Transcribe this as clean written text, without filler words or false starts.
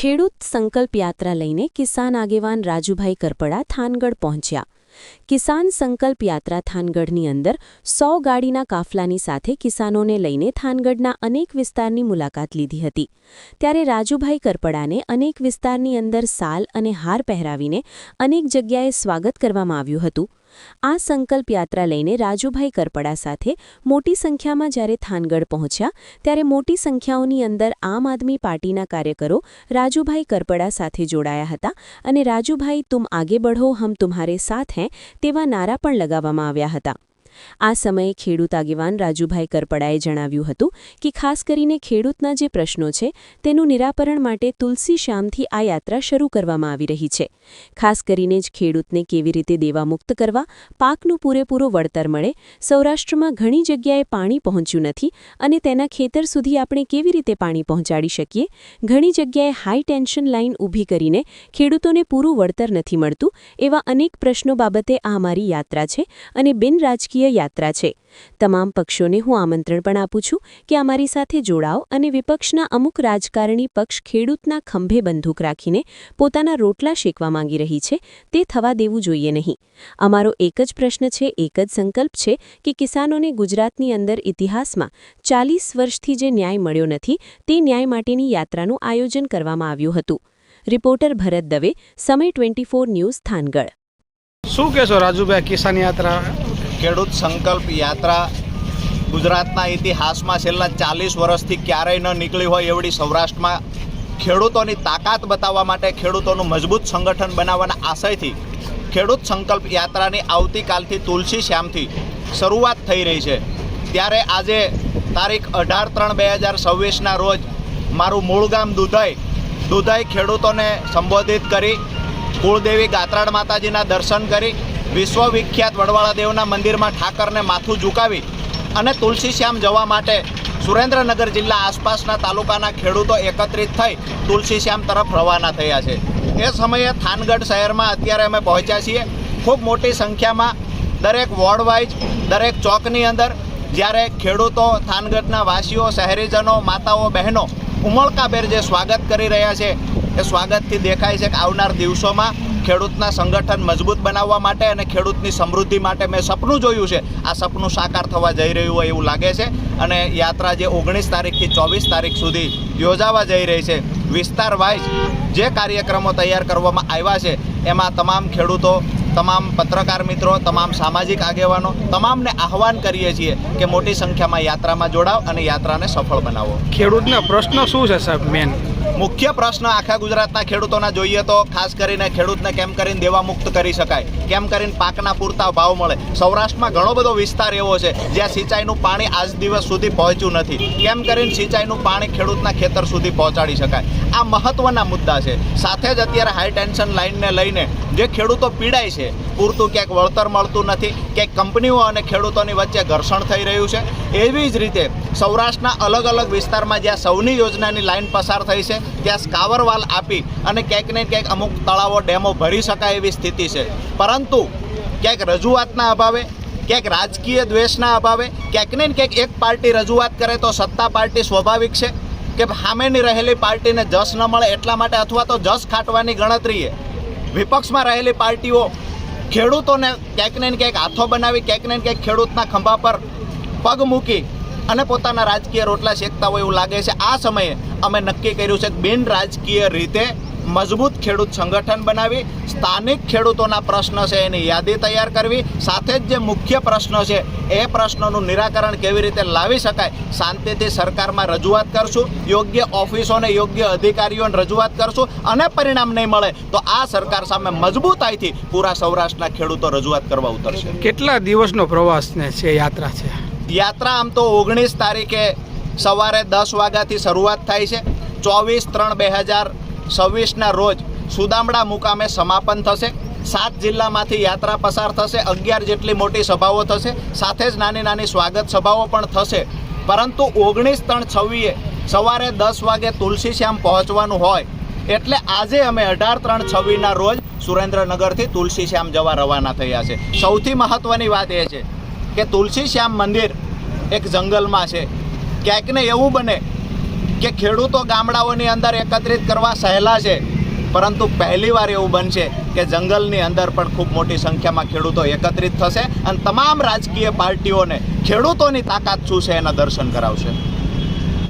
ખેડૂત સંકલ્પ યાત્રા લઈને કિસાન આગેવાન રાજુભાઈ કરપડા થાનગઢ પહોંચ્યા। કિસાન સંકલ્પ યાત્રા થાનગઢની અંદર 100 ગાડીના કાફલાની સાથે કિસાનોને લઈને થાનગઢના અનેક વિસ્તારની મુલાકાત લીધી હતી। ત્યારે રાજુભાઈ કરપડાને અનેક વિસ્તારની અંદર સાલ અને હાર પહેરાવીને અનેક જગ્યાએ સ્વાગત કરવામાં આવ્યું હતું। આ સંકલ્પ યાત્રા લઈને રાજુભાઈ કરપડા સાથે મોટી સંખ્યામાં જ્યારે થાનગઢ પહોંચ્યા ત્યારે મોટી સંખ્યાઓની અંદર આમ આદમી પાર્ટીના કાર્યકરો રાજુભાઈ કરપડા સાથે જોડાયા હતા અને રાજુભાઈ તુમ આગે બઢો હમ તુમ્હારે સાથ હૈ તેવા નારા પણ લગાવવામાં આવ્યા હતા। આ સમયે ખેડૂત આગેવાન રાજુભાઈ કરપડાએ જણાવ્યું હતું કે ખાસ કરીને ખેડૂતના જે પ્રશ્નો છે તેનું નિરાકરણ માટે તુલસી શ્યામથી આ યાત્રા શરૂ કરવામાં આવી રહી છે। ખાસ કરીને જ ખેડૂતને કેવી રીતે દેવામુક્ત કરવા, પાકનું પૂરેપૂરું વળતર મળે, સૌરાષ્ટ્રમાં ઘણી જગ્યાએ પાણી પહોંચ્યું નથી અને તેના ખેતર સુધી આપણે કેવી રીતે પાણી પહોંચાડી શકીએ, ઘણી જગ્યાએ હાઈ ટેન્શન લાઇન ઊભી કરીને ખેડૂતોને પૂરું વળતર નથી મળતું, એવા અનેક પ્રશ્નો બાબતે આ અમારી યાત્રા છે અને બિનરાજકીય યાત્રા છે। તમામ પક્ષોને હું આમંત્રણ પણ આપું છું કે અમારી સાથે જોડાઓ અને વિપક્ષના અમુક રાજકારણી પક્ષ ખેડૂતના ખંભે બંદૂક રાખીને પોતાના રોટલા શેકવા માંગી રહી છે તે થવા દેવું જોઈએ નહીં। અમારો એક જ પ્રશ્ન છે, એક જ સંકલ્પ છે કે કિસાનોને ગુજરાતની અંદર ઇતિહાસમાં 40 વર્ષથી જે ન્યાય મળ્યો નથી તે ન્યાય માટેની યાત્રાનું આયોજન કરવામાં આવ્યું હતું। રિપોર્ટર ભરત દવે, સમય 24 ન્યૂઝ, થાનગઢ। શું કહેશો રાજુભાઈ, કિસાન યાત્રા? ખેડૂત સંકલ્પ યાત્રા ગુજરાતના ઇતિહાસમાં છેલ્લા 40 વર્ષથી ક્યારેય ન નીકળી હોય એવડી સૌરાષ્ટ્રમાં ખેડૂતોની તાકાત બતાવવા માટે, ખેડૂતોનું મજબૂત સંગઠન બનાવવાના આશયથી ખેડૂત સંકલ્પ યાત્રાની આવતીકાલથી તુલસી શ્યામથી શરૂઆત થઈ રહી છે। ત્યારે આજે તારીખ 18/3/2026ના રોજ મારું મૂળ ગામ દુધાઈ ખેડૂતોને સંબોધિત કરી, કુળદેવી ગાત્રાળ માતાજીના દર્શન કરી, વિશ્વવિખ્યાત વડવાળા દેવના મંદિરમાં ઠાકરને માથું ઝુકાવી અને તુલસી શ્યામ જવા માટે સુરેન્દ્રનગર જિલ્લા આસપાસના તાલુકાના ખેડૂતો એકત્રિત થઈ તુલસી શ્યામ તરફ રવાના થયા છે। એ સમયે થાનગઢ શહેરમાં અત્યારે અમે પહોંચ્યા છીએ। ખૂબ મોટી સંખ્યામાં દરેક વોર્ડ વાઇઝ, દરેક ચોકની અંદર જ્યારે ખેડૂતો, થાનગઢના વાસીઓ, શહેરીજનો, માતાઓ, બહેનો ઉમળકાભેર જે સ્વાગત કરી રહ્યા છે એ સ્વાગતથી દેખાય છે કે આવનાર દિવસોમાં ખેડૂતના સંગઠન મજબૂત બનાવવા માટે અને ખેડૂતની સમૃદ્ધિ માટે મેં સપનું જોયું છે, આ સપનું સાકાર થવા જઈ રહ્યું હોય એવું લાગે છે। અને યાત્રા જે 19 તારીખથી 24 તારીખ સુધી યોજાવા જઈ રહી છે, વિસ્તાર વાઇઝ જે કાર્યક્રમો તૈયાર કરવામાં આવ્યા છે એમાં તમામ ખેડૂતો, તમામ પત્રકાર મિત્રો, તમામ સામાજિક આગેવાનો તમામને આહવાન કરીએ છીએ કે મોટી સંખ્યામાં યાત્રામાં જોડાવ અને યાત્રાને સફળ બનાવો। ખેડૂતના પ્રશ્નો શું છે સાહેબ? મેન મુખ્ય પ્રશ્ન આખા ગુજરાતના ખેડૂતોના જોઈએ તો ખાસ કરીને ખેડૂતને કેમ કરીને દેવામુક્ત કરી શકાય, કેમ કરીને પાકના પૂરતા ભાવ મળે। સૌરાષ્ટ્રમાં ઘણો બધો વિસ્તાર એવો છે જ્યાં સિંચાઈનું પાણી આજ દિવસ સુધી પહોંચ્યું નથી, કેમ કરીને સિંચાઈનું પાણી ખેડૂતના ખેતર સુધી પહોંચાડી શકાય, આ મહત્વના મુદ્દા છે। સાથે જ અત્યારે હાઈ ટેન્શન લાઇનને લઈને જે ખેડૂતો પીડાય છે, પૂરતું ક્યાંક વળતર મળતું નથી, ક્યાંક કંપનીઓ અને ખેડૂતોની વચ્ચે ઘર્ષણ થઈ રહ્યું છે। એવી જ રીતે સૌરાષ્ટ્રના અલગ અલગ વિસ્તારમાં જ્યાં સૌની યોજનાની લાઇન પસાર થઈ છે ત્યાં સ્કાવરવાલ આપી અને ક્યાંક ને ક્યાંક અમુક તળાવો, ડેમો ભરી શકાય એવી સ્થિતિ છે, પરંતુ ક્યાંક રજૂઆતના અભાવે, ક્યાંક રાજકીય દ્વેષના અભાવે, ક્યાંક ને ક્યાંક એક પાર્ટી રજૂઆત કરે તો સત્તા પાર્ટી સ્વાભાવિક છે કે સામેની રહેલી પાર્ટીને જશ ન મળે એટલા માટે, અથવા તો જશ ખાટવાની ગણતરીએ વિપક્ષમાં રહેલી પાર્ટીઓ ખેડૂતોને ક્યાંક ને ક્યાંક હાથો બનાવી, ક્યાંક ને ક્યાંક ખેડૂતના ખંભા પર પગ મૂકી અને પોતાના રાજકીય રોટલા શેકતા હોય એવું લાગે છે। આ સમયે અમે નક્કી કર્યું છે કે બિન રાજકીય રીતે મજબૂત ખેડૂત સંગઠન બનાવી, સ્થાનિક ખેડૂતોના પ્રશ્ન છે એની યાદી તૈયાર કરવી, સાથે જ જે મુખ્ય પ્રશ્નો છે એ પ્રશ્નોનું નિરાકરણ કેવી રીતે લાવી શકાય, શાંતિથી સરકારમાં રજૂઆત કરશું, યોગ્ય ઓફિસોને, યોગ્ય અધિકારીઓને રજૂઆત કરશું અને પરિણામ નહીં મળે તો આ સરકાર સામે મજબૂતાઈથી પૂરા સૌરાષ્ટ્રના ખેડૂતો રજૂઆત કરવા ઉતરશે। કેટલા દિવસનો પ્રવાસ છે, યાત્રા છે? યાત્રા આમ તો 19 તારીખે સવારે 10 વાગ્યાથી શરૂઆત થાય છે। 24/3/2026ના રોજ સુદામડા મુકામે સમાપન થશે। 7 જિલ્લામાંથી યાત્રા પસાર થશે, 11 જેટલી મોટી સભાઓ થશે, સાથે જ નાની નાની સ્વાગત સભાઓ પણ થશે। પરંતુ 19/3/26 સવારે 10 વાગે તુલસી શ્યામ પહોંચવાનું હોય એટલે આજે અમે 18/3/26ના રોજ સુરેન્દ્રનગરથી તુલસી શ્યામ જવા રવાના થયા છે। સૌથી મહત્વની વાત એ છે કે તુલસી શ્યામ મંદિર એક જંગલમાં છે, ક્યાંક ને એવું બને કે ખેડૂતો ગામડાઓની અંદર એકત્રિત કરવા સહેલા છે, પરંતુ પહેલીવાર એવું બનશે કે જંગલની અંદર પણ ખૂબ મોટી સંખ્યામાં ખેડૂતો એકત્રિત થશે અને તમામ રાજકીય પાર્ટીઓને ખેડૂતોની તાકાત શું છે એના દર્શન કરાવશે.